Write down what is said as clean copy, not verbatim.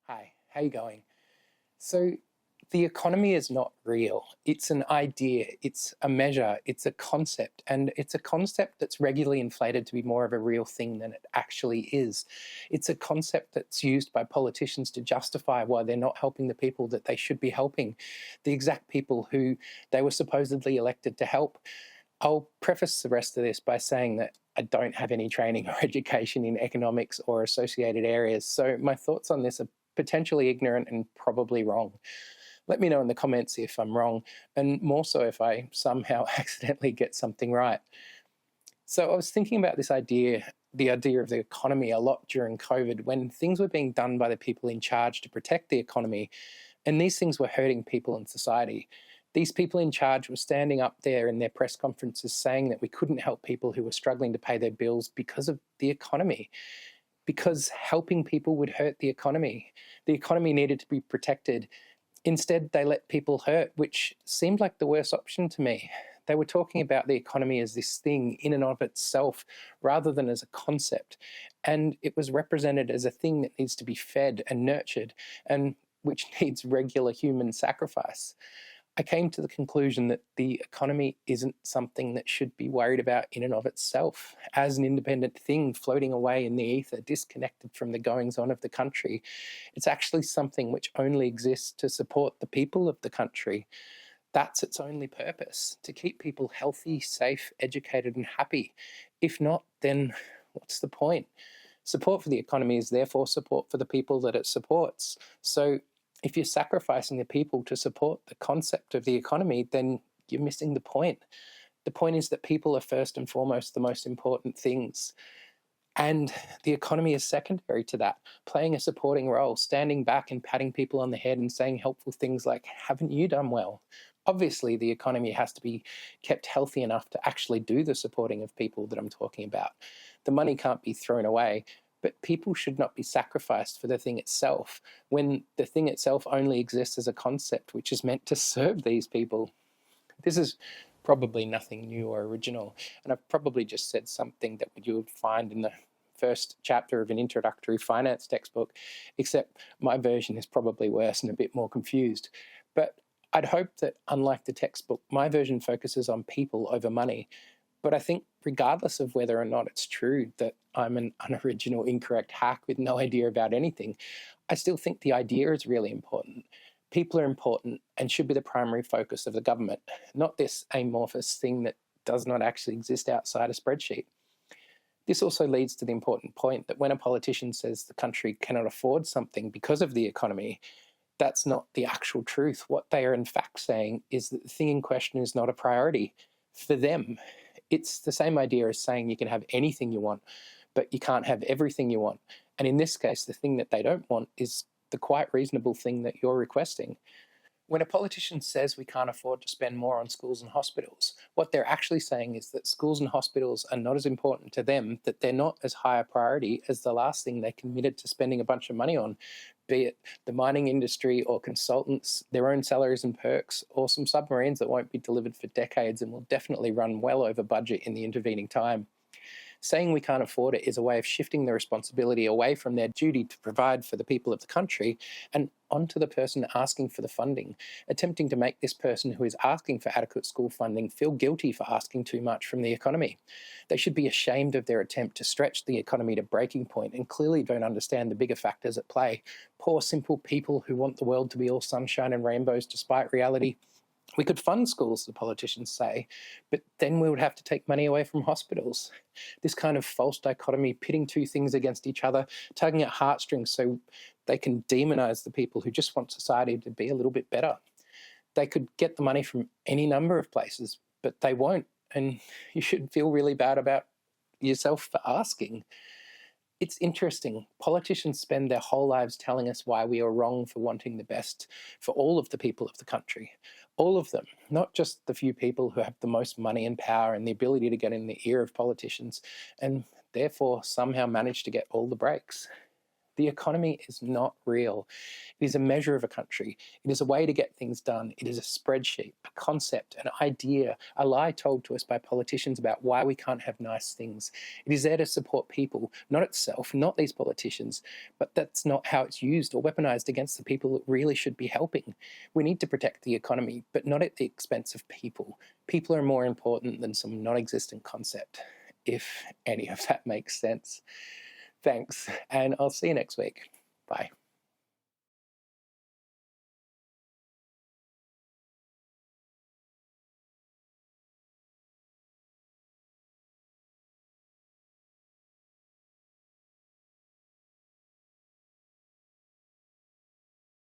Hi, how you going? So the economy is not real. It's an idea, it's a measure, it's a concept, and it's a concept that's regularly inflated to be more of a real thing than it actually is. It's a concept that's used by politicians to justify why they're not helping the people that they should be helping, the exact people who they were supposedly elected to help. I'll preface the rest of this by saying that I don't have any training or education in economics or associated areas, so my thoughts on this are potentially ignorant and probably wrong. Let me know in the comments if I'm wrong, and more so if I somehow accidentally get something right. So I was thinking about the idea of the economy a lot during COVID when things were being done by the people in charge to protect the economy, and these things were hurting people in society. These people in charge were standing up there in their press conferences saying that we couldn't help people who were struggling to pay their bills because of the economy, because helping people would hurt the economy. The economy needed to be protected. Instead, they let people hurt, which seemed like the worst option to me. They were talking about the economy as this thing in and of itself rather than as a concept. And it was represented as a thing that needs to be fed and nurtured and which needs regular human sacrifice. I came to the conclusion that the economy isn't something that should be worried about in and of itself as an independent thing floating away in the ether, disconnected from the goings on of the country. It's actually something which only exists to support the people of the country. That's its only purpose, to keep people healthy, safe, educated, and happy. If not, then what's the point? Support for the economy is therefore support for the people that it supports. So if you're sacrificing the people to support the concept of the economy, then you're missing the point. The point is that people are first and foremost the most important things. And the economy is secondary to that, playing a supporting role, standing back and patting people on the head and saying helpful things like, haven't you done well? Obviously, the economy has to be kept healthy enough to actually do the supporting of people that I'm talking about. The money can't be thrown away, but people should not be sacrificed for the thing itself, when the thing itself only exists as a concept which is meant to serve these people. This is probably nothing new or original, and I've probably just said something that you would find in the first chapter of an introductory finance textbook, except my version is probably worse and a bit more confused. But I'd hope that, unlike the textbook, my version focuses on people over money. But I think regardless of whether or not it's true that I'm an unoriginal, incorrect hack with no idea about anything, I still think the idea is really important. People are important and should be the primary focus of the government, not this amorphous thing that does not actually exist outside a spreadsheet. This also leads to the important point that when a politician says the country cannot afford something because of the economy, that's not the actual truth. What they are in fact saying is that the thing in question is not a priority for them. It's the same idea as saying you can have anything you want, but you can't have everything you want. And in this case, the thing that they don't want is the quite reasonable thing that you're requesting. When a politician says we can't afford to spend more on schools and hospitals, what they're actually saying is that schools and hospitals are not as important to them, that they're not as high a priority as the last thing they committed to spending a bunch of money on, be it the mining industry or consultants, their own salaries and perks, or some submarines that won't be delivered for decades and will definitely run well over budget in the intervening time. Saying we can't afford it is a way of shifting the responsibility away from their duty to provide for the people of the country and onto the person asking for the funding, attempting to make this person who is asking for adequate school funding feel guilty for asking too much from the economy. They should be ashamed of their attempt to stretch the economy to breaking point and clearly don't understand the bigger factors at play. Poor, simple people who want the world to be all sunshine and rainbows despite reality. We could fund schools, the politicians say, but then we would have to take money away from hospitals. This kind of false dichotomy, pitting two things against each other, tugging at heartstrings so they can demonize the people who just want society to be a little bit better. They could get the money from any number of places, but they won't, and you should feel really bad about yourself for asking. It's interesting. Politicians spend their whole lives telling us why we are wrong for wanting the best for all of the people of the country. All of them, not just the few people who have the most money and power and the ability to get in the ear of politicians and therefore somehow manage to get all the breaks. The economy is not real. It is a measure of a country. It is a way to get things done. It is a spreadsheet, a concept, an idea, a lie told to us by politicians about why we can't have nice things. It is there to support people, not itself, not these politicians, but that's not how it's used or weaponized against the people it really should be helping. We need to protect the economy, but not at the expense of people. People are more important than some non-existent concept, if any of that makes sense. Thanks, and I'll see you next week. Bye.